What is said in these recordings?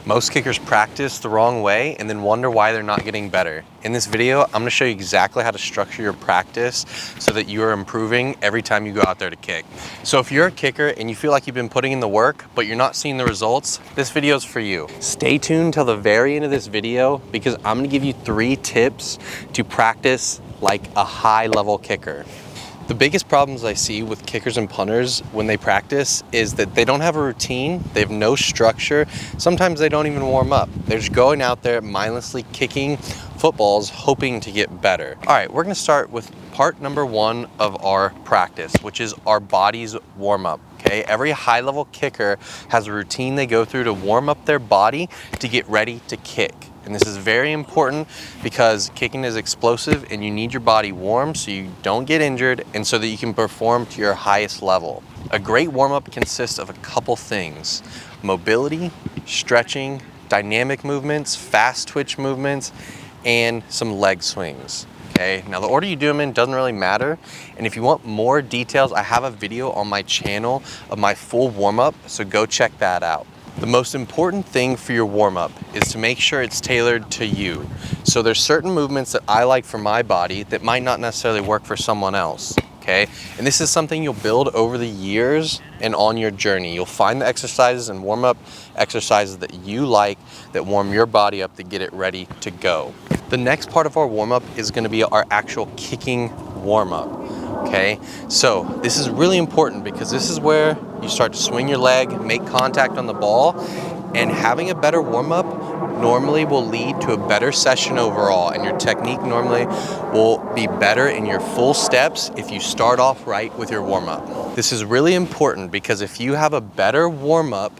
Most kickers practice the wrong way and then wonder why they're not getting better. In this video, I'm gonna show you exactly how to structure your practice so that you are improving every time you go out there to kick. So if you're a kicker and you feel like you've been putting in the work, but you're not seeing the results, this video is for you. Stay tuned till the very end of this video because I'm gonna give you 3 tips to practice like a high-level kicker. The biggest problems I see with kickers and punters when they practice is that they don't have a routine, they have no structure, sometimes they don't even warm up. They're just going out there mindlessly kicking footballs hoping to get better. All right, we're gonna start with part number 1 of our practice, which is our body's warm up. Okay, every high-level kicker has a routine they go through to warm up their body to get ready to kick. And this is very important because kicking is explosive and you need your body warm so you don't get injured and so that you can perform to your highest level. A great warm-up consists of a couple things: mobility, stretching, dynamic movements, fast twitch movements, and some leg swings. Okay, now the order you do them in doesn't really matter. And if you want more details, I have a video on my channel of my full warm-up, so go check that out. The most important thing for your warm-up is to make sure it's tailored to you. So there's certain movements that I like for my body that might not necessarily work for someone else, okay? And this is something you'll build over the years and on your journey. You'll find the exercises and warm-up exercises that you like that warm your body up to get it ready to go. The next part of our warm-up is gonna be our actual kicking warm-up. Okay, so this is really important because this is where you start to swing your leg, make contact on the ball, and having a better warm-up normally will lead to a better session overall, and your technique normally will be better in your full steps if you start off right with your warm-up. This is really important because if you have a better warm-up,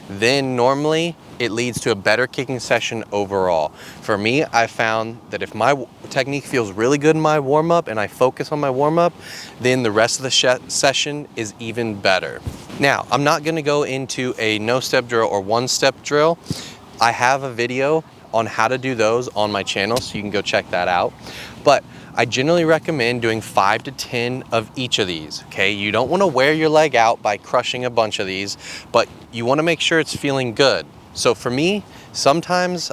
then normally it leads to a better kicking session overall. For me, I found that if my technique feels really good in my warm-up and I focus on my warm-up, then the rest of the session is even better. Now, I'm not gonna go into a no-step drill or one-step drill. I have a video on how to do those on my channel, so you can go check that out. But I generally recommend doing 5 to 10 of each of these, okay? You don't wanna wear your leg out by crushing a bunch of these, but you wanna make sure it's feeling good. So for me, sometimes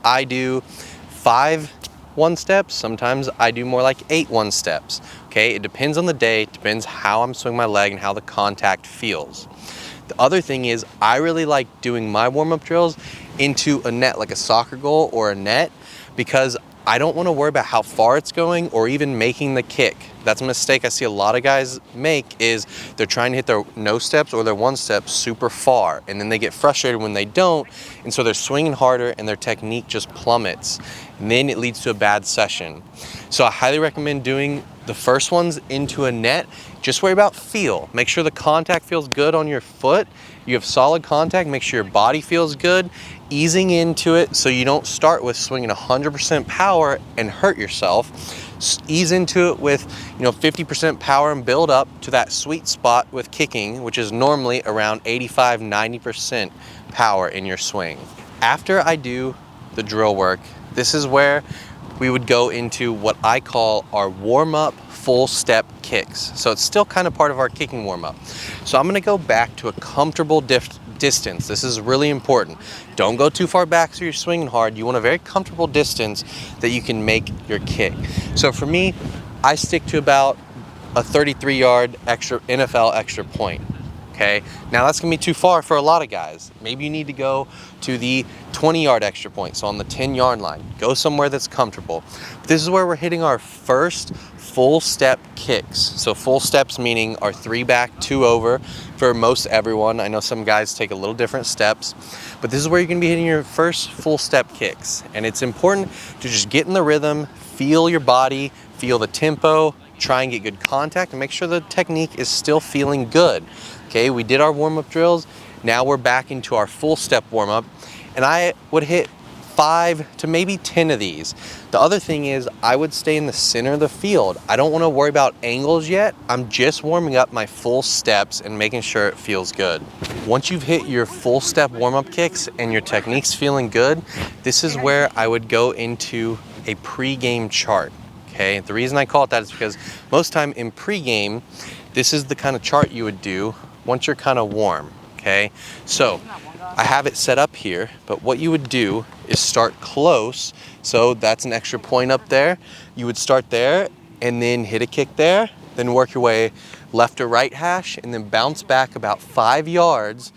I do 5 one-steps, sometimes I do more like 8 one-steps, okay? It depends on the day, it depends how I'm swinging my leg and how the contact feels. The other thing is I really like doing my warm-up drills into a net, like a soccer goal or a net, because I don't want to worry about how far it's going or even making the kick. That's a mistake I see a lot of guys make, is they're trying to hit their no steps or their one steps super far, and then they get frustrated when they don't, and so they're swinging harder and their technique just plummets, and then it leads to a bad session. So I highly recommend doing the first ones into a net. Just worry about feel. Make sure the contact feels good on your foot. You have solid contact, make sure your body feels good, easing into it so you don't start with swinging 100% power and hurt yourself. Ease into it with 50% power and build up to that sweet spot with kicking, which is normally around 85–90% power in your swing. After I do the drill work, this is where we would go into what I call our warm-up full step kicks. So it's still kind of part of our kicking warm-up. So I'm gonna go back to a comfortable distance. This is really important. Don't go too far back so you're swinging hard. You want a very comfortable distance that you can make your kick. So for me, I stick to about a 33-yard extra NFL extra point. Okay, now that's gonna be too far for a lot of guys. Maybe you need to go to the 20-yard extra point, so on the 10-yard line. Go somewhere that's comfortable. But this is where we're hitting our first full step kicks. So full steps meaning our 3 back, 2 over for most everyone. I know some guys take a little different steps, but this is where you're gonna be hitting your first full step kicks. And it's important to just get in the rhythm, feel your body, feel the tempo, try and get good contact, and make sure the technique is still feeling good. Okay, we did our warm-up drills. Now we're back into our full step warm-up, and I would hit 5 to maybe 10 of these. The other thing is I would stay in the center of the field. I don't want to worry about angles yet. I'm just warming up my full steps and making sure it feels good. Once you've hit your full step warm-up kicks and your technique's feeling good, this is where I would go into a pre-game chart. Okay, the reason I call it that is because most time in pre-game, this is the kind of chart you would do once you're kind of warm. Okay, so I have it set up here, but what you would do is start close. So that's an extra point up there. You would start there and then hit a kick there, then work your way left or right hash, and then bounce back about 5 yards,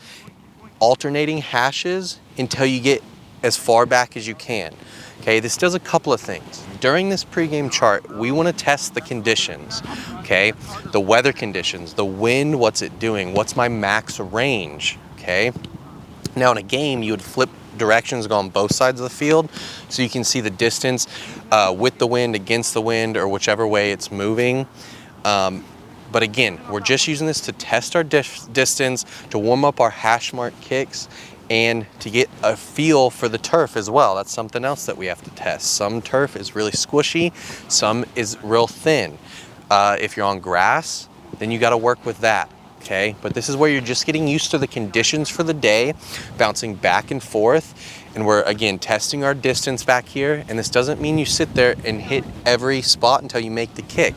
alternating hashes until you get as far back as you can. Okay, this does a couple of things. During this pregame chart, we want to test the conditions, okay? The weather conditions, the wind, what's it doing? What's my max range, okay? Now in a game, you would flip directions, go on both sides of the field, so you can see the distance with the wind, against the wind, or whichever way it's moving. But again, we're just using this to test our distance, to warm up our hash mark kicks, and to get a feel for the turf as well. That's something else that we have to test. Some turf is really squishy, some is real thin. If you're on grass, then you got to work with that, okay? But this is where you're just getting used to the conditions for the day, bouncing back and forth, and we're, again, testing our distance back here. And this doesn't mean you sit there and hit every spot until you make the kick.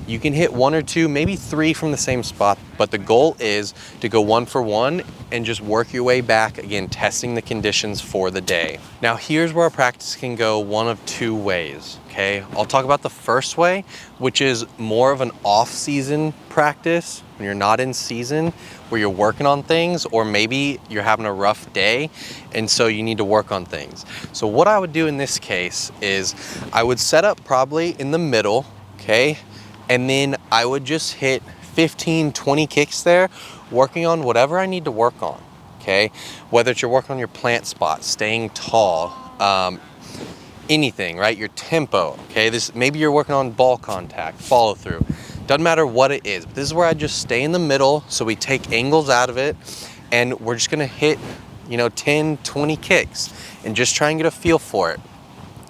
You can hit 1 or 2, maybe 3 from the same spot, but the goal is to go 1 for 1 and just work your way back, again, testing the conditions for the day. Now here's where our practice can go one of 2 ways, okay? I'll talk about the first way, which is more of an off-season practice when you're not in season, where you're working on things, or maybe you're having a rough day and so you need to work on things. So what I would do in this case is I would set up probably in the middle, okay? And then I would just hit 15, 20 kicks there, working on whatever I need to work on, okay? Whether it's you're working on your plant spot, staying tall, anything, right? Your tempo, okay? Maybe you're working on ball contact, follow through. Doesn't matter what it is. But this is where I just stay in the middle, so we take angles out of it, and we're just gonna hit, 10, 20 kicks, and just try and get a feel for it.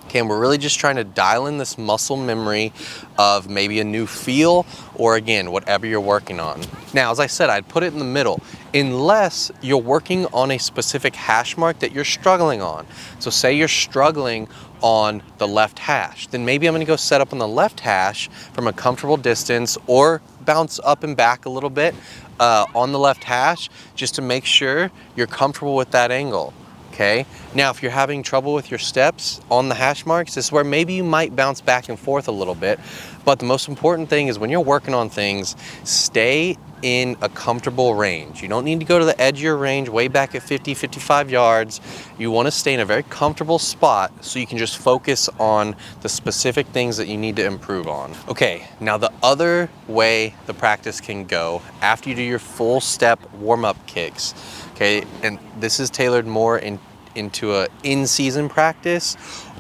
Okay, and we're really just trying to dial in this muscle memory of maybe a new feel, or again, whatever you're working on. Now, as I said, I'd put it in the middle, unless you're working on a specific hash mark that you're struggling on. So say you're struggling on the left hash, then maybe I'm gonna go set up on the left hash from a comfortable distance, or bounce up and back a little bit on the left hash, just to make sure you're comfortable with that angle. Okay, now if you're having trouble with your steps on the hash marks, this is where maybe you might bounce back and forth a little bit. But the most important thing is when you're working on things, stay in a comfortable range. You don't need to go to the edge of your range way back at 50, 55 yards. You want to stay in a very comfortable spot so you can just focus on the specific things that you need to improve on. Okay, now the other way the practice can go after you do your full step warm-up kicks, okay, and this is tailored more into a in-season practice,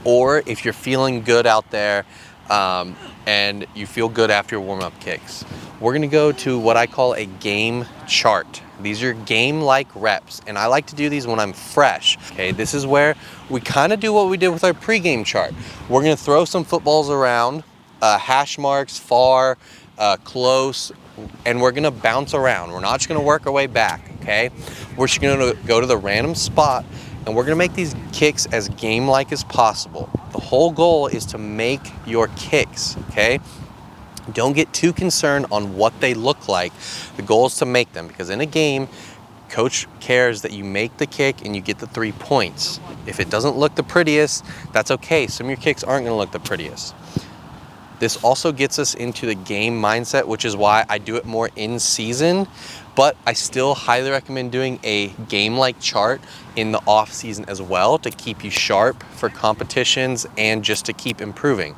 or if you're feeling good out there and you feel good after your warm-up kicks. We're gonna go to what I call a game chart. These are game-like reps, and I like to do these when I'm fresh. Okay, this is where we kind of do what we did with our pregame chart. We're gonna throw some footballs around, hash marks, far, close, and we're gonna bounce around. We're not just gonna work our way back, okay? We're just gonna go to the random spot, and we're gonna make these kicks as game-like as possible. The whole goal is to make your kicks, okay? Don't get too concerned on what they look like. The goal is to make them, because in a game, coach cares that you make the kick and you get the 3 points. If it doesn't look the prettiest, that's okay. Some of your kicks aren't gonna look the prettiest. This also gets us into the game mindset, which is why I do it more in season, but I still highly recommend doing a game-like chart in the off season as well, to keep you sharp for competitions and just to keep improving.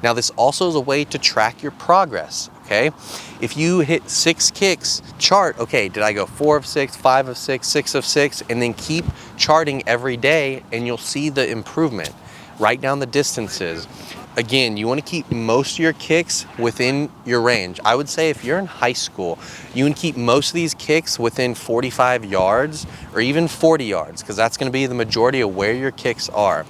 Now, this also is a way to track your progress, okay? If you hit 6 kicks, chart, okay, did I go 4 of 6, 5 of 6, 6 of 6, and then keep charting every day, and you'll see the improvement. Write down the distances. Again, you want to keep most of your kicks within your range. I would say if you're in high school, you can keep most of these kicks within 45 yards or even 40 yards, because that's going to be the majority of where your kicks are.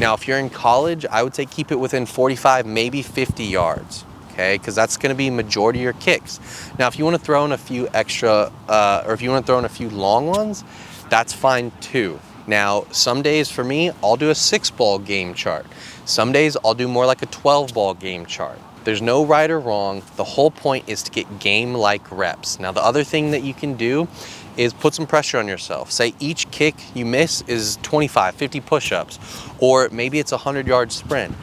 Now, if you're in college, I would say keep it within 45, maybe 50 yards, okay? Because that's going to be majority of your kicks. Now, if you want to throw in a few extra, or if you want to throw in a few long ones, that's fine too. Now, some days for me, I'll do a 6-ball game chart. Some days I'll do more like a 12-ball game chart. There's no right or wrong. The whole point is to get game-like reps. Now, the other thing that you can do is put some pressure on yourself. Say each kick you miss is 25, 50 push-ups, or maybe it's a 100-yard sprint.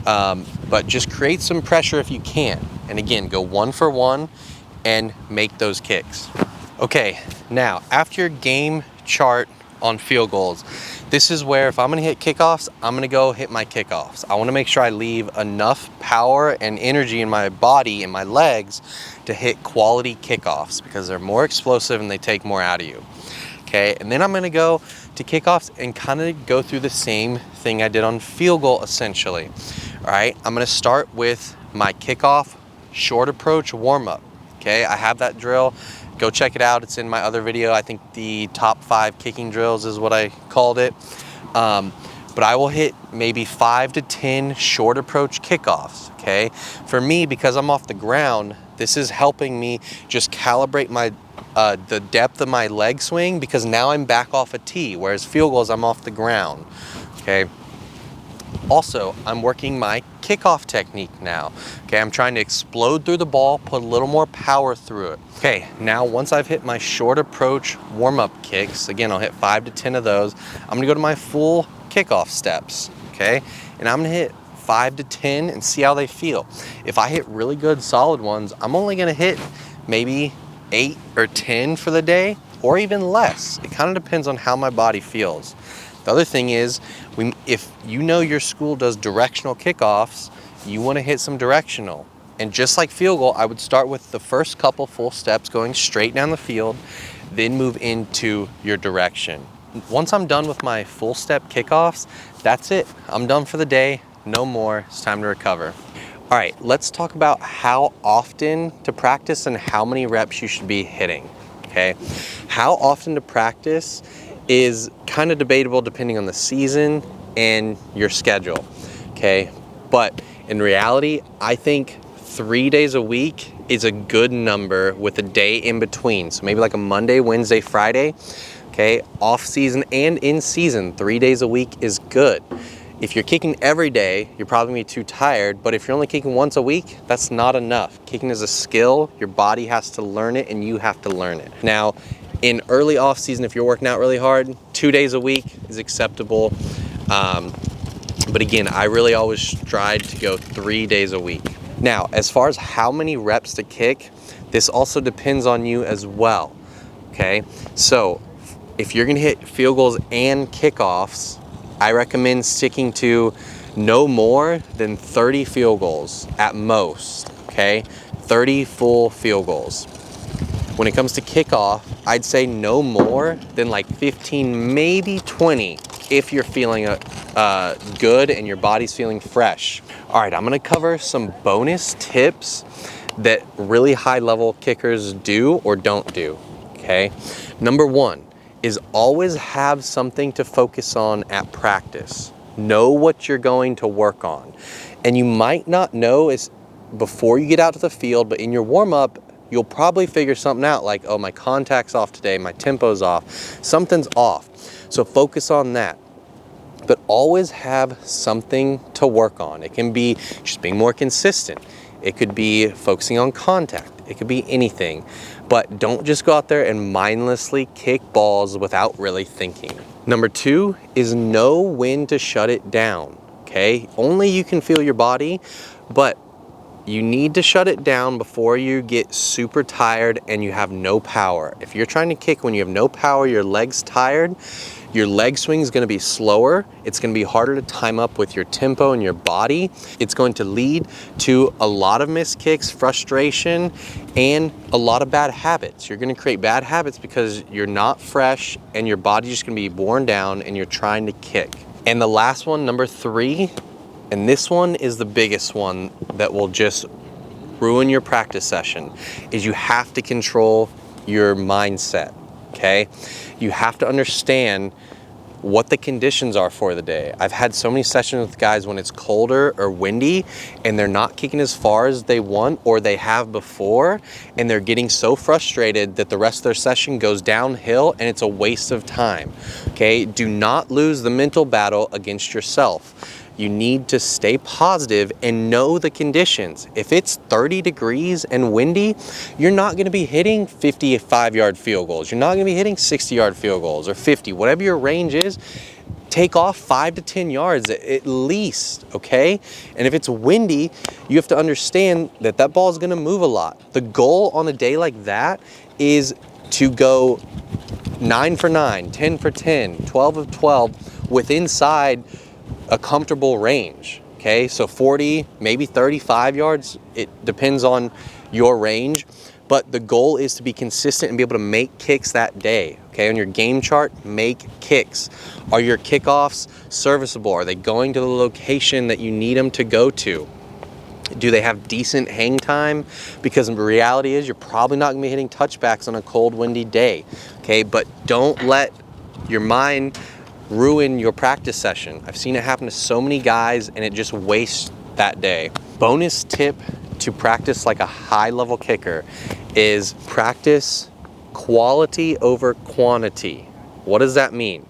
But just create some pressure if you can. And again, go 1 for 1 and make those kicks. Okay, now after your game chart on field goals, this is where if I'm gonna hit kickoffs, I'm gonna go hit my kickoffs. I wanna make sure I leave enough power and energy in my body and my legs to hit quality kickoffs because they're more explosive and they take more out of you. Okay, and then I'm gonna go to kickoffs and kind of go through the same thing I did on field goal essentially. All right, I'm gonna start with my kickoff short approach warm-up. Okay, I have that drill. Go check it out. It's in my other video. I think the top 5 kicking drills is what I called it. But I will hit maybe 5 to 10 short approach kickoffs, okay? For me, because I'm off the ground, this is helping me just calibrate my the depth of my leg swing because now I'm back off a tee, whereas field goals, I'm off the ground, okay? Also, I'm working my kickoff technique now. Okay, I'm trying to explode through the ball, put a little more power through it. Okay, now once I've hit my short approach warm-up kicks, again, I'll hit 5 to 10 of those. I'm gonna go to my full kickoff steps, okay? And I'm gonna hit 5 to 10 and see how they feel. If I hit really good, solid ones, I'm only gonna hit maybe 8 or 10 for the day, or even less. It kind of depends on how my body feels. The other thing is, if you know your school does directional kickoffs, you want to hit some directional. And just like field goal, I would start with the first couple full steps going straight down the field, then move into your direction. Once I'm done with my full step kickoffs, that's it. I'm done for the day, no more, it's time to recover. All right, let's talk about how often to practice and how many reps you should be hitting, okay? How often to practice is kind of debatable depending on the season and your schedule, okay? But in reality, I think 3 days a week is a good number with a day in between. So maybe like a Monday, Wednesday, Friday, okay? Off season and in season, 3 days a week is good. If you're kicking every day, you're probably gonna be too tired, but if you're only kicking once a week, that's not enough. Kicking is a skill, your body has to learn it and you have to learn it. Now, in early off season, if you're working out really hard, 2 days a week is acceptable. But again, I really always strive to go 3 days a week. Now, as far as how many reps to kick, this also depends on you as well, okay? So if you're gonna hit field goals and kickoffs, I recommend sticking to no more than 30 field goals at most, okay? 30 full field goals. When it comes to kickoff, I'd say no more than like 15, maybe 20 if you're feeling good and your body's feeling fresh. All right, I'm gonna cover some bonus tips that really high level kickers do or don't do, okay? Number 1 is always have something to focus on at practice. Know what you're going to work on. And you might not know before you get out to the field, but in your warm-up, you'll probably figure something out like, oh, my contact's off today, my tempo's off, something's off. So focus on that. But always have something to work on. It can be just being more consistent. It could be focusing on contact. It could be anything. But don't just go out there and mindlessly kick balls without really thinking. Number 2 is know when to shut it down, okay? Only you can feel your body, but you need to shut it down before you get super tired and you have no power. If you're trying to kick when you have no power, your leg's tired, your leg swing is going to be slower. It's going to be harder to time up with your tempo and your body. It's going to lead to a lot of missed kicks, frustration, and a lot of bad habits. You're going to create bad habits because you're not fresh and your body's just going to be worn down and you're trying to kick. And the last one, number 3, and this one is the biggest one that will just ruin your practice session, is you have to control your mindset, okay? You have to understand what the conditions are for the day. I've had so many sessions with guys when it's colder or windy and they're not kicking as far as they want or they have before, and they're getting so frustrated that the rest of their session goes downhill and it's a waste of time, okay? Do not lose the mental battle against yourself. You need to stay positive and know the conditions. If it's 30 degrees and windy, you're not going to be hitting 55-yard field goals. You're not going to be hitting 60-yard field goals or 50, whatever your range is. Take off 5 to 10 yards at least, okay? And if it's windy, you have to understand that that ball is going to move a lot. The goal on a day like that is to go 9 for 9, 10 for 10, 12 of 12 with inside a comfortable range, okay? So 40, maybe 35 yards, it depends on your range, but the goal is to be consistent and be able to make kicks that day, okay? On your game chart, make kicks. Are your kickoffs serviceable? Are they going to the location that you need them to go to? Do they have decent hang time? Because the reality is you're probably not gonna be hitting touchbacks on a cold, windy day, okay? But don't let your mind ruin your practice session. I've seen it happen to so many guys and it just wastes that day. Bonus tip to practice like a high-level kicker is practice quality over quantity. What does that mean?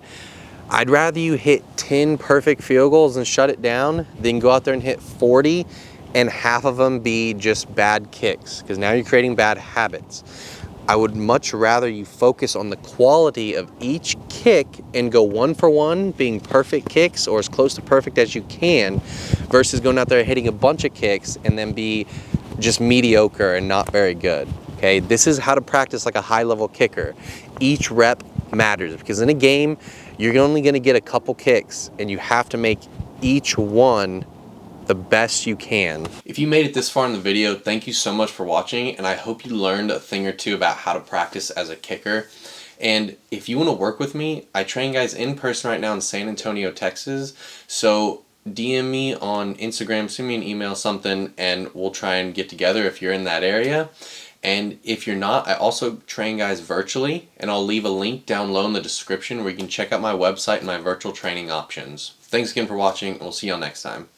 I'd rather you hit 10 perfect field goals and shut it down than go out there and hit 40 and half of them be just bad kicks, because now you're creating bad habits. I would much rather you focus on the quality of each kick and go 1 for 1, being perfect kicks or as close to perfect as you can, versus going out there hitting a bunch of kicks and then be just mediocre and not very good. Okay, this is how to practice like a high-level kicker. Each rep matters, because in a game, you're only going to get a couple kicks and you have to make each one the best you can. If you made it this far in the video, thank you so much for watching, and I hope you learned a thing or two about how to practice as a kicker. And if you want to work with me, I train guys in person right now in San Antonio, Texas. So DM me on Instagram, send me an email, something, and we'll try and get together if you're in that area. And if you're not, I also train guys virtually, and I'll leave a link down low in the description where you can check out my website and my virtual training options. Thanks again for watching, and we'll see y'all next time.